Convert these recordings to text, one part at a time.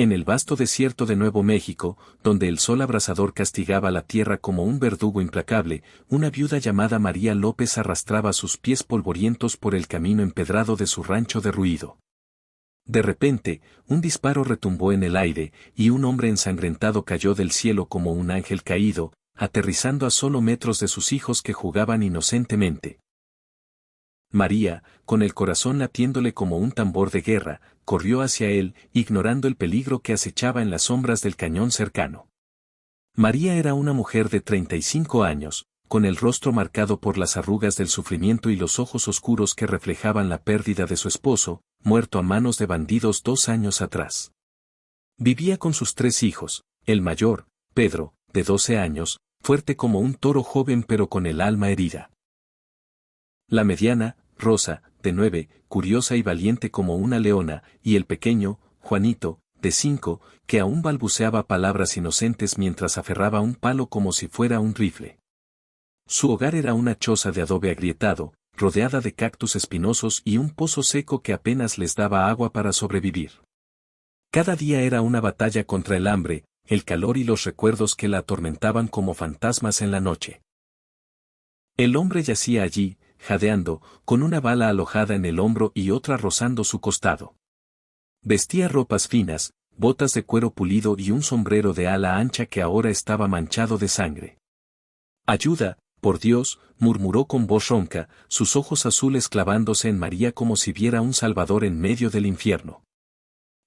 En el vasto desierto de Nuevo México, donde el sol abrasador castigaba la tierra como un verdugo implacable, una viuda llamada María López arrastraba sus pies polvorientos por el camino empedrado de su rancho derruido. De repente, un disparo retumbó en el aire, y un hombre ensangrentado cayó del cielo como un ángel caído, aterrizando a solo metros de sus hijos que jugaban inocentemente. María, con el corazón latiéndole como un tambor de guerra, corrió hacia él, ignorando el peligro que acechaba en las sombras del cañón cercano. María era una mujer de 35 años, con el rostro marcado por las arrugas del sufrimiento y los ojos oscuros que reflejaban la pérdida de su esposo, muerto a manos de bandidos 2 años atrás. Vivía con sus 3 hijos, el mayor, Pedro, de 12 años, fuerte como un toro joven pero con el alma herida. La mediana, Rosa, de 9, curiosa y valiente como una leona, y el pequeño, Juanito, de 5, que aún balbuceaba palabras inocentes mientras aferraba un palo como si fuera un rifle. Su hogar era una choza de adobe agrietado, rodeada de cactus espinosos y un pozo seco que apenas les daba agua para sobrevivir. Cada día era una batalla contra el hambre, el calor y los recuerdos que la atormentaban como fantasmas en la noche. El hombre yacía allí, jadeando, con una bala alojada en el hombro y otra rozando su costado. Vestía ropas finas, botas de cuero pulido y un sombrero de ala ancha que ahora estaba manchado de sangre. «Ayuda, por Dios», murmuró con voz ronca, sus ojos azules clavándose en María como si viera un salvador en medio del infierno.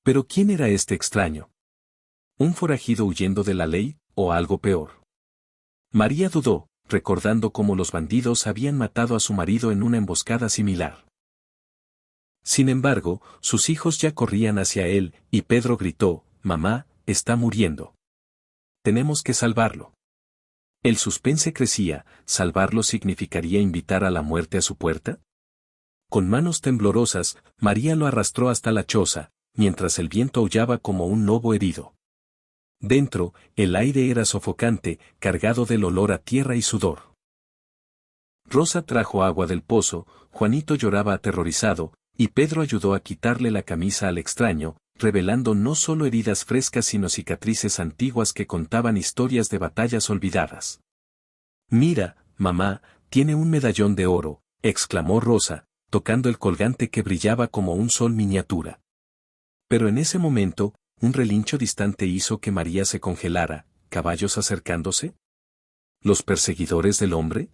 ¿Pero quién era este extraño? ¿Un forajido huyendo de la ley, o algo peor? María dudó, recordando cómo los bandidos habían matado a su marido en una emboscada similar. Sin embargo, sus hijos ya corrían hacia él, y Pedro gritó: «Mamá, está muriendo. Tenemos que salvarlo». El suspense crecía. ¿Salvarlo significaría invitar a la muerte a su puerta? Con manos temblorosas, María lo arrastró hasta la choza, mientras el viento aullaba como un lobo herido. Dentro, el aire era sofocante, cargado del olor a tierra y sudor. Rosa trajo agua del pozo, Juanito lloraba aterrorizado, y Pedro ayudó a quitarle la camisa al extraño, revelando no solo heridas frescas sino cicatrices antiguas que contaban historias de batallas olvidadas. «Mira, mamá, tiene un medallón de oro», exclamó Rosa, tocando el colgante que brillaba como un sol miniatura. Pero en ese momento, un relincho distante hizo que María se congelara. ¿Caballos acercándose? ¿Los perseguidores del hombre?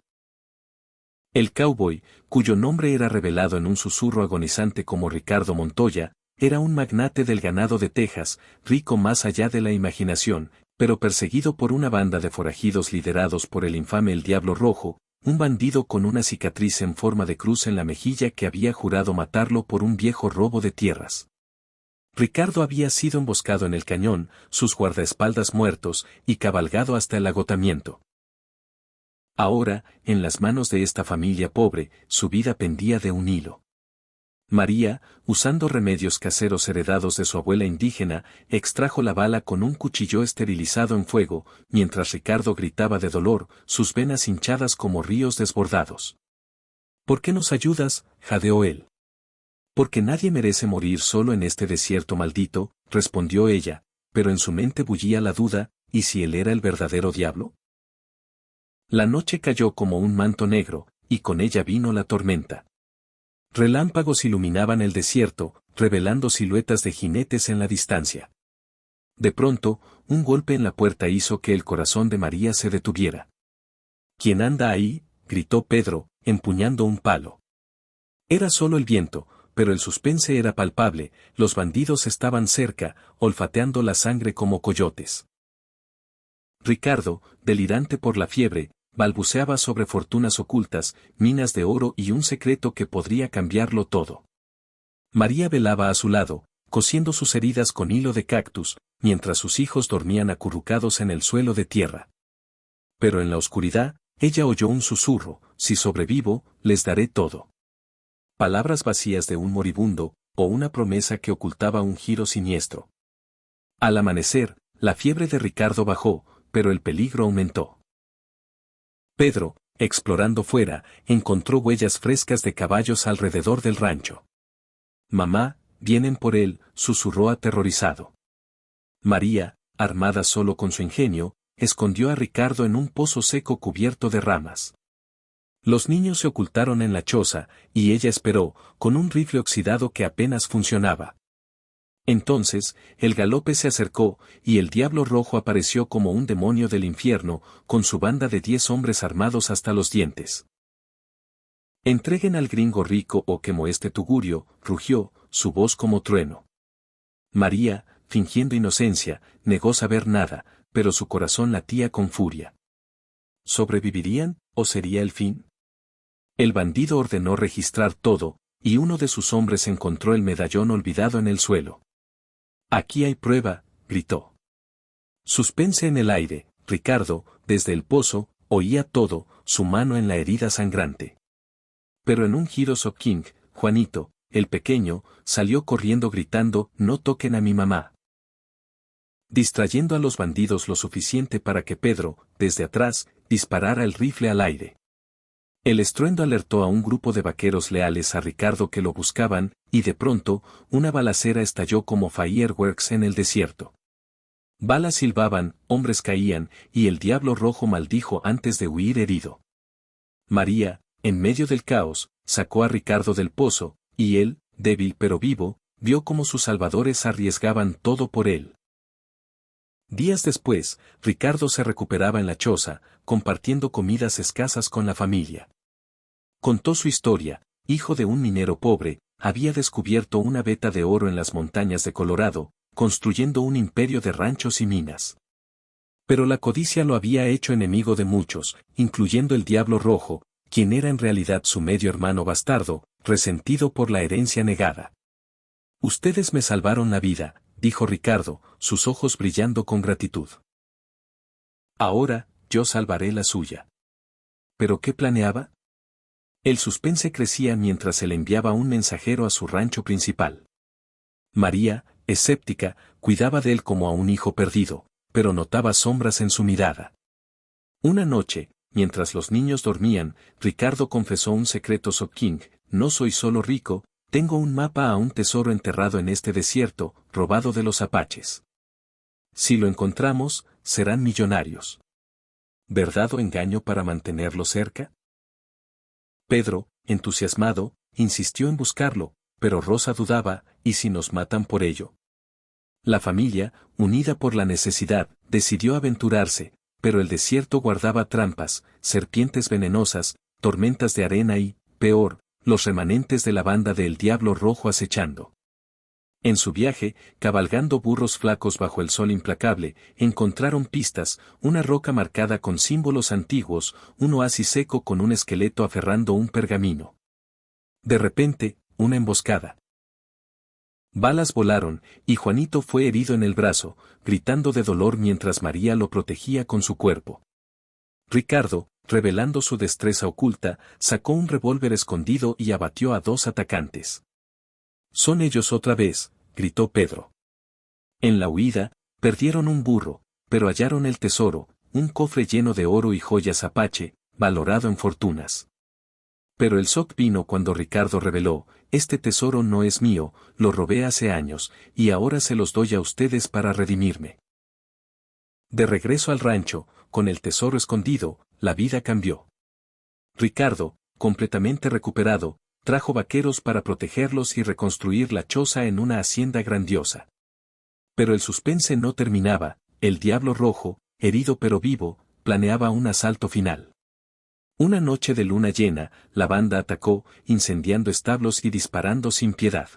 El cowboy, cuyo nombre era revelado en un susurro agonizante como Ricardo Montoya, era un magnate del ganado de Texas, rico más allá de la imaginación, pero perseguido por una banda de forajidos liderados por el infame El Diablo Rojo, un bandido con una cicatriz en forma de cruz en la mejilla que había jurado matarlo por un viejo robo de tierras. Ricardo había sido emboscado en el cañón, sus guardaespaldas muertos, y cabalgado hasta el agotamiento. Ahora, en las manos de esta familia pobre, su vida pendía de un hilo. María, usando remedios caseros heredados de su abuela indígena, extrajo la bala con un cuchillo esterilizado en fuego, mientras Ricardo gritaba de dolor, sus venas hinchadas como ríos desbordados. «¿Por qué nos ayudas?», jadeó él. «Porque nadie merece morir solo en este desierto maldito», respondió ella, pero en su mente bullía la duda: ¿y si él era el verdadero diablo? La noche cayó como un manto negro, y con ella vino la tormenta. Relámpagos iluminaban el desierto, revelando siluetas de jinetes en la distancia. De pronto, un golpe en la puerta hizo que el corazón de María se detuviera. «¿Quién anda ahí?», gritó Pedro, empuñando un palo. Era solo el viento, pero el suspense era palpable. Los bandidos estaban cerca, olfateando la sangre como coyotes. Ricardo, delirante por la fiebre, balbuceaba sobre fortunas ocultas, minas de oro y un secreto que podría cambiarlo todo. María velaba a su lado, cosiendo sus heridas con hilo de cactus, mientras sus hijos dormían acurrucados en el suelo de tierra. Pero en la oscuridad, ella oyó un susurro: «Si sobrevivo, les daré todo». Palabras vacías de un moribundo, o una promesa que ocultaba un giro siniestro. Al amanecer, la fiebre de Ricardo bajó, pero el peligro aumentó. Pedro, explorando fuera, encontró huellas frescas de caballos alrededor del rancho. «Mamá, vienen por él», susurró aterrorizado. María, armada solo con su ingenio, escondió a Ricardo en un pozo seco cubierto de ramas. Los niños se ocultaron en la choza, y ella esperó, con un rifle oxidado que apenas funcionaba. Entonces, el galope se acercó, y el Diablo Rojo apareció como un demonio del infierno, con su banda de 10 hombres armados hasta los dientes. «Entreguen al gringo rico o quemo este tugurio», rugió, su voz como trueno. María, fingiendo inocencia, negó saber nada, pero su corazón latía con furia. ¿Sobrevivirían, o sería el fin? El bandido ordenó registrar todo, y uno de sus hombres encontró el medallón olvidado en el suelo. «Aquí hay prueba», gritó. Suspense en el aire, Ricardo, desde el pozo, oía todo, su mano en la herida sangrante. Pero en un giro King, Juanito, el pequeño, salió corriendo gritando: «No toquen a mi mamá», distrayendo a los bandidos lo suficiente para que Pedro, desde atrás, disparara el rifle al aire. El estruendo alertó a un grupo de vaqueros leales a Ricardo que lo buscaban, y de pronto, una balacera estalló como fireworks en el desierto. Balas silbaban, hombres caían, y el Diablo Rojo maldijo antes de huir herido. María, en medio del caos, sacó a Ricardo del pozo, y él, débil pero vivo, vio cómo sus salvadores arriesgaban todo por él. Días después, Ricardo se recuperaba en la choza, compartiendo comidas escasas con la familia. Contó su historia: hijo de un minero pobre, había descubierto una veta de oro en las montañas de Colorado, construyendo un imperio de ranchos y minas. Pero la codicia lo había hecho enemigo de muchos, incluyendo el Diablo Rojo, quien era en realidad su medio hermano bastardo, resentido por la herencia negada. «Ustedes me salvaron la vida», dijo Ricardo, sus ojos brillando con gratitud. «Ahora, yo salvaré la suya». ¿Pero qué planeaba? El suspense crecía mientras él enviaba un mensajero a su rancho principal. María, escéptica, cuidaba de él como a un hijo perdido, pero notaba sombras en su mirada. Una noche, mientras los niños dormían, Ricardo confesó un secreto a King: «No soy solo rico, tengo un mapa a un tesoro enterrado en este desierto, robado de los apaches. Si lo encontramos, serán millonarios». ¿Verdad o engaño para mantenerlo cerca? Pedro, entusiasmado, insistió en buscarlo, pero Rosa dudaba: ¿y si nos matan por ello? La familia, unida por la necesidad, decidió aventurarse, pero el desierto guardaba trampas, serpientes venenosas, tormentas de arena y, peor, los remanentes de la banda del Diablo Rojo acechando. En su viaje, cabalgando burros flacos bajo el sol implacable, encontraron pistas: una roca marcada con símbolos antiguos, un oasis seco con un esqueleto aferrando un pergamino. De repente, una emboscada. Balas volaron, y Juanito fue herido en el brazo, gritando de dolor mientras María lo protegía con su cuerpo. Ricardo, revelando su destreza oculta, sacó un revólver escondido y abatió a 2 atacantes. «Son ellos otra vez», gritó Pedro. En la huida, perdieron un burro, pero hallaron el tesoro, un cofre lleno de oro y joyas apache, valorado en fortunas. Pero el shock vino cuando Ricardo reveló: «Este tesoro no es mío, lo robé hace años, y ahora se los doy a ustedes para redimirme». De regreso al rancho, con el tesoro escondido, la vida cambió. Ricardo, completamente recuperado, trajo vaqueros para protegerlos y reconstruir la choza en una hacienda grandiosa. Pero el suspense no terminaba: el Diablo Rojo, herido pero vivo, planeaba un asalto final. Una noche de luna llena, la banda atacó, incendiando establos y disparando sin piedad.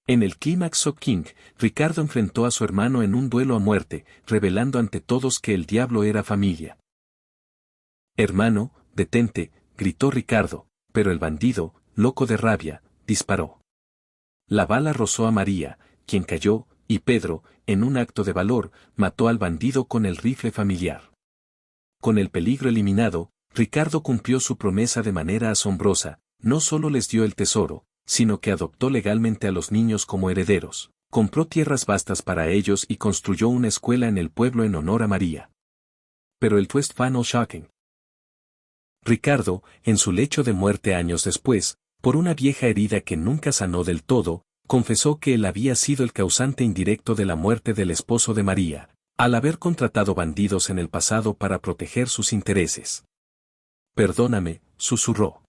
En el clímax King, Ricardo enfrentó a su hermano en un duelo a muerte, revelando ante todos que el diablo era familia. «Hermano, detente», gritó Ricardo, pero el bandido, loco de rabia, disparó. La bala rozó a María, quien cayó, y Pedro, en un acto de valor, mató al bandido con el rifle familiar. Con el peligro eliminado, Ricardo cumplió su promesa de manera asombrosa: no solo les dio el tesoro, sino que adoptó legalmente a los niños como herederos, compró tierras vastas para ellos y construyó una escuela en el pueblo en honor a María. Pero el twist final shocking. Ricardo, en su lecho de muerte años después, por una vieja herida que nunca sanó del todo, Confesó que él había sido el causante indirecto de la muerte del esposo de María, al haber contratado bandidos en el pasado para proteger sus intereses. Perdóname, susurró.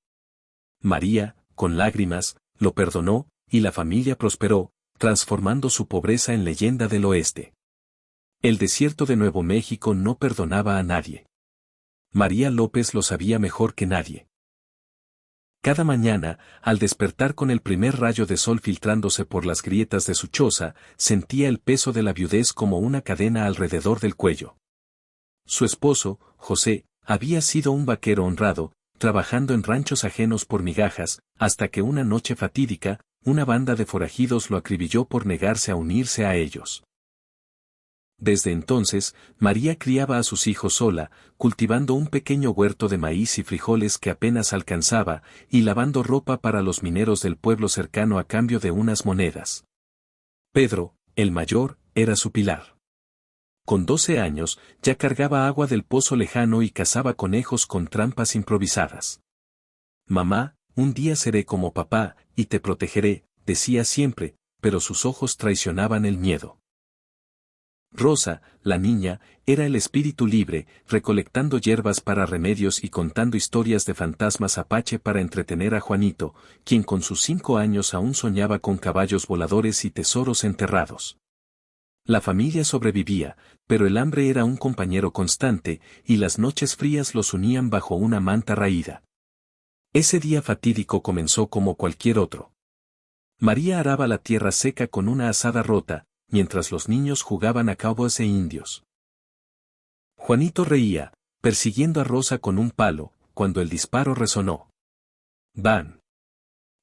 María, con lágrimas, lo perdonó, y la familia prosperó, transformando su pobreza en leyenda del oeste. El desierto de Nuevo México no perdonaba a nadie. María López lo sabía mejor que nadie. Cada mañana, al despertar con el primer rayo de sol filtrándose por las grietas de su choza, sentía el peso de la viudez como una cadena alrededor del cuello. Su esposo, José, había sido un vaquero honrado, trabajando en ranchos ajenos por migajas, hasta que una noche fatídica, una banda de forajidos lo acribilló por negarse a unirse a ellos. Desde entonces, María criaba a sus hijos sola, cultivando un pequeño huerto de maíz y frijoles que apenas alcanzaba, y lavando ropa para los mineros del pueblo cercano a cambio de unas monedas. Pedro, el mayor, era su pilar. Con 12 años, ya cargaba agua del pozo lejano y cazaba conejos con trampas improvisadas. Mamá, un día seré como papá, y te protegeré, decía siempre, pero sus ojos traicionaban el miedo. Rosa, la niña, era el espíritu libre, recolectando hierbas para remedios y contando historias de fantasmas apache para entretener a Juanito, quien con sus 5 años aún soñaba con caballos voladores y tesoros enterrados. La familia sobrevivía, pero el hambre era un compañero constante, y las noches frías los unían bajo una manta raída. Ese día fatídico comenzó como cualquier otro. María araba la tierra seca con una azada rota, mientras los niños jugaban a cowboys e indios. Juanito reía, persiguiendo a Rosa con un palo, cuando el disparo resonó. ¡Bam!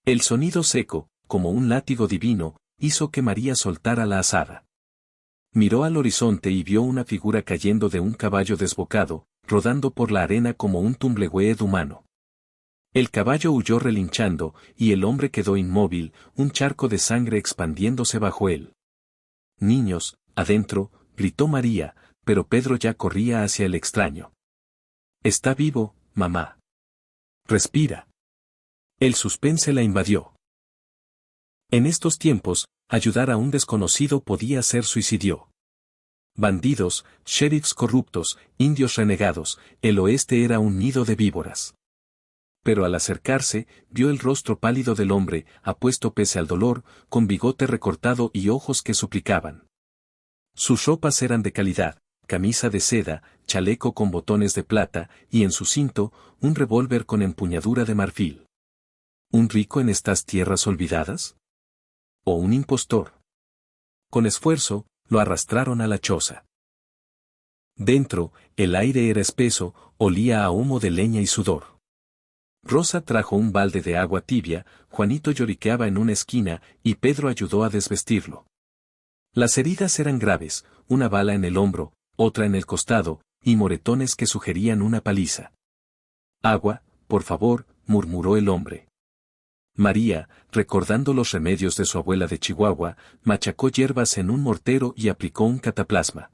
El sonido seco, como un látigo divino, hizo que María soltara la azada. Miró al horizonte y vio una figura cayendo de un caballo desbocado, rodando por la arena como un tumbleweed humano. El caballo huyó relinchando, y el hombre quedó inmóvil, un charco de sangre expandiéndose bajo él. «Niños, adentro», gritó María, pero Pedro ya corría hacia el extraño. «Está vivo, mamá. Respira». El suspense la invadió. En estos tiempos, ayudar a un desconocido podía ser suicidio. Bandidos, sheriffs corruptos, indios renegados, el oeste era un nido de víboras. Pero al acercarse, vio el rostro pálido del hombre, apuesto pese al dolor, con bigote recortado y ojos que suplicaban. Sus ropas eran de calidad, camisa de seda, chaleco con botones de plata, y en su cinto, un revólver con empuñadura de marfil. ¿Un rico en estas tierras olvidadas? ¿O un impostor? Con esfuerzo, lo arrastraron a la choza. Dentro, el aire era espeso, olía a humo de leña y sudor. Rosa trajo un balde de agua tibia, Juanito lloriqueaba en una esquina, y Pedro ayudó a desvestirlo. Las heridas eran graves, una bala en el hombro, otra en el costado, y moretones que sugerían una paliza. «Agua, por favor», murmuró el hombre. María, recordando los remedios de su abuela de Chihuahua, machacó hierbas en un mortero y aplicó un cataplasma.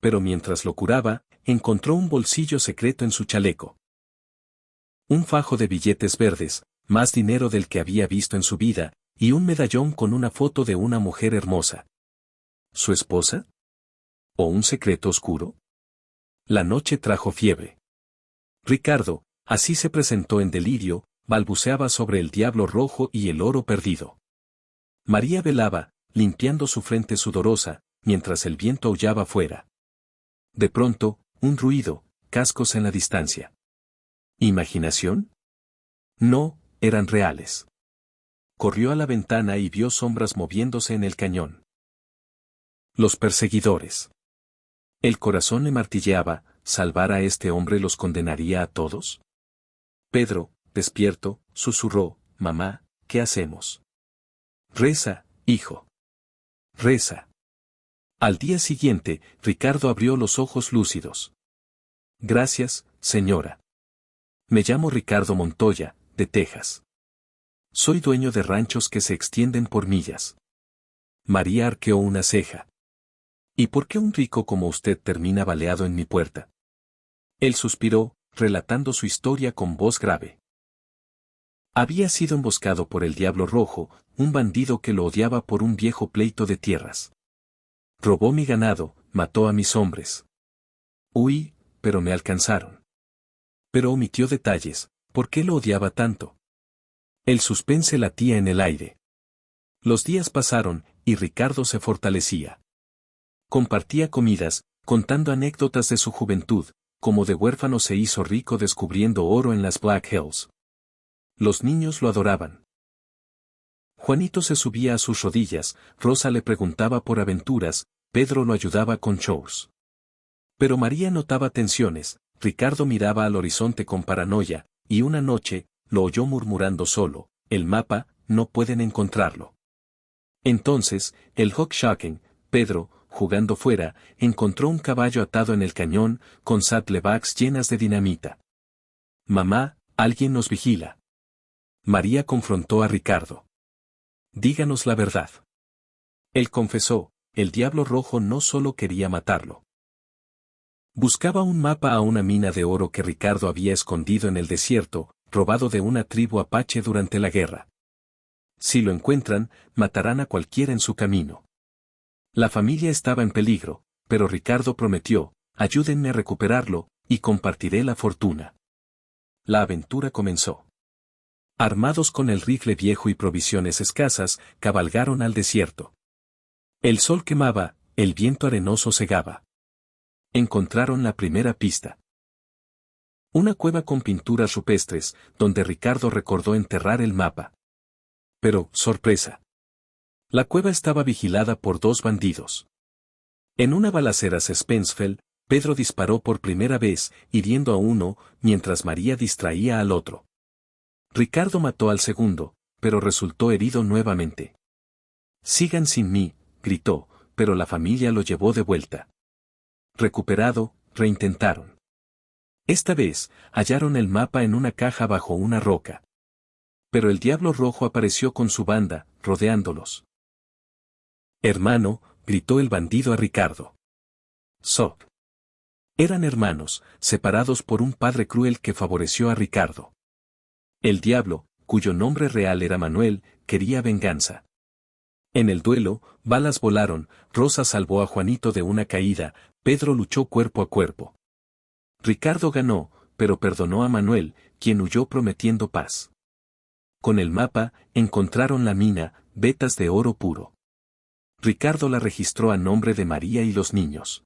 Pero mientras lo curaba, encontró un bolsillo secreto en su chaleco. Un fajo de billetes verdes, más dinero del que había visto en su vida, y un medallón con una foto de una mujer hermosa. ¿Su esposa? ¿O un secreto oscuro? La noche trajo fiebre. Ricardo, así se presentó en delirio, balbuceaba sobre el diablo rojo y el oro perdido. María velaba, limpiando su frente sudorosa, mientras el viento aullaba fuera. De pronto, un ruido, cascos en la distancia. ¿Imaginación? No, eran reales. Corrió a la ventana y vio sombras moviéndose en el cañón. Los perseguidores. El corazón le martilleaba, ¿salvar a este hombre los condenaría a todos? Pedro, despierto, susurró, «Mamá, ¿qué hacemos?» «Reza, hijo. Reza». Al día siguiente, Ricardo abrió los ojos lúcidos. «Gracias, señora. Me llamo Ricardo Montoya, de Texas. Soy dueño de ranchos que se extienden por millas». María arqueó una ceja. «¿Y por qué un rico como usted termina baleado en mi puerta?» Él suspiró, relatando su historia con voz grave. Había sido emboscado por el Diablo Rojo, un bandido que lo odiaba por un viejo pleito de tierras. Robó mi ganado, mató a mis hombres. Huí, pero me alcanzaron. Pero omitió detalles, ¿por qué lo odiaba tanto? El suspense latía en el aire. Los días pasaron, y Ricardo se fortalecía. Compartía comidas, contando anécdotas de su juventud, como de huérfano se hizo rico descubriendo oro en las Black Hills. Los niños lo adoraban. Juanito se subía a sus rodillas, Rosa le preguntaba por aventuras, Pedro lo ayudaba con chores. Pero María notaba tensiones, Ricardo miraba al horizonte con paranoia, y una noche, lo oyó murmurando solo, el mapa, no pueden encontrarlo. Entonces, el Hawkshaken, Pedro, jugando fuera, encontró un caballo atado en el cañón, con saddlebags llenas de dinamita. Mamá, alguien nos vigila. María confrontó a Ricardo. Díganos la verdad. Él confesó, el Diablo Rojo no solo quería matarlo. Buscaba un mapa a una mina de oro que Ricardo había escondido en el desierto, robado de una tribu apache durante la guerra. Si lo encuentran, matarán a cualquiera en su camino. La familia estaba en peligro, pero Ricardo prometió, ayúdenme a recuperarlo, y compartiré la fortuna. La aventura comenzó. Armados con el rifle viejo y provisiones escasas, cabalgaron al desierto. El sol quemaba, el viento arenoso cegaba. Encontraron la primera pista. Una cueva con pinturas rupestres, donde Ricardo recordó enterrar el mapa. Pero, sorpresa. La cueva estaba vigilada por dos bandidos. En una balacera Spencefield, Pedro disparó por primera vez, hiriendo a uno, mientras María distraía al otro. Ricardo mató al segundo, pero resultó herido nuevamente. Sigan sin mí, gritó, pero la familia lo llevó de vuelta. Recuperado, reintentaron. Esta vez, hallaron el mapa en una caja bajo una roca. Pero el Diablo Rojo apareció con su banda, rodeándolos. Hermano, gritó el bandido a Ricardo. Soc. Eran hermanos, separados por un padre cruel que favoreció a Ricardo. El diablo, cuyo nombre real era Manuel, quería venganza. En el duelo, balas volaron, Rosa salvó a Juanito de una caída, Pedro luchó cuerpo a cuerpo. Ricardo ganó, pero perdonó a Manuel, quien huyó prometiendo paz. Con el mapa, encontraron la mina, vetas de oro puro. Ricardo la registró a nombre de María y los niños.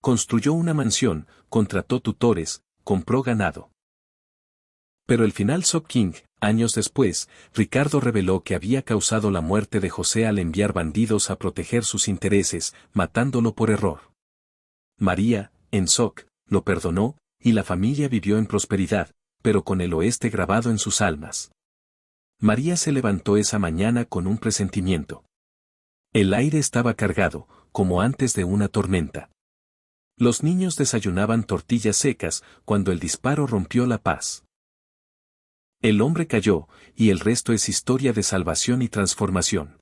Construyó una mansión, contrató tutores, compró ganado. Pero el final Sock King, años después, Ricardo reveló que había causado la muerte de José al enviar bandidos a proteger sus intereses, matándolo por error. María, en Sock, lo perdonó, y la familia vivió en prosperidad, pero con el oeste grabado en sus almas. María se levantó esa mañana con un presentimiento. El aire estaba cargado, como antes de una tormenta. Los niños desayunaban tortillas secas, cuando el disparo rompió la paz. El hombre cayó, y el resto es historia de salvación y transformación.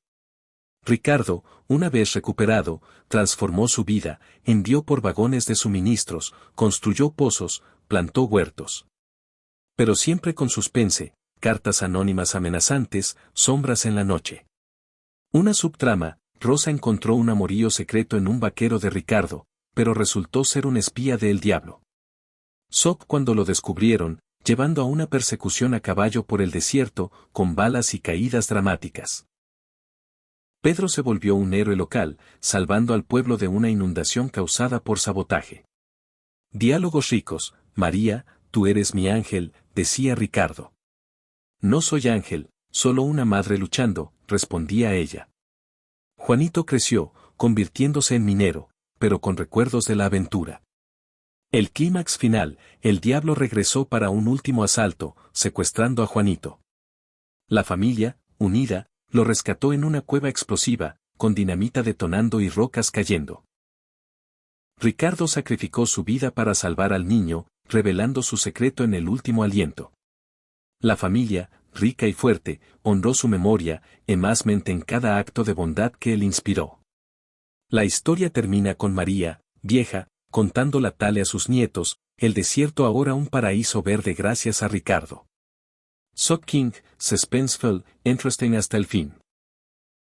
Ricardo, una vez recuperado, transformó su vida, envió por vagones de suministros, construyó pozos, plantó huertos. Pero siempre con suspense, cartas anónimas amenazantes, sombras en la noche. Una subtrama, Rosa encontró un amorío secreto en un vaquero de Ricardo, pero resultó ser un espía del diablo. Sock cuando lo descubrieron, llevando a una persecución a caballo por el desierto, con balas y caídas dramáticas. Pedro se volvió un héroe local, salvando al pueblo de una inundación causada por sabotaje. Diálogos ricos, María, tú eres mi ángel, decía Ricardo. No soy ángel, solo una madre luchando, respondía ella. Juanito creció, convirtiéndose en minero, pero con recuerdos de la aventura. El clímax final, el diablo regresó para un último asalto, secuestrando a Juanito. La familia, unida, lo rescató en una cueva explosiva, con dinamita detonando y rocas cayendo. Ricardo sacrificó su vida para salvar al niño, revelando su secreto en el último aliento. La familia, rica y fuerte, honró su memoria, emásmente en cada acto de bondad que él inspiró. La historia termina con María, vieja, contando la tale a sus nietos, el desierto ahora un paraíso verde gracias a Ricardo. So King, Suspenseful, Interesting hasta el fin.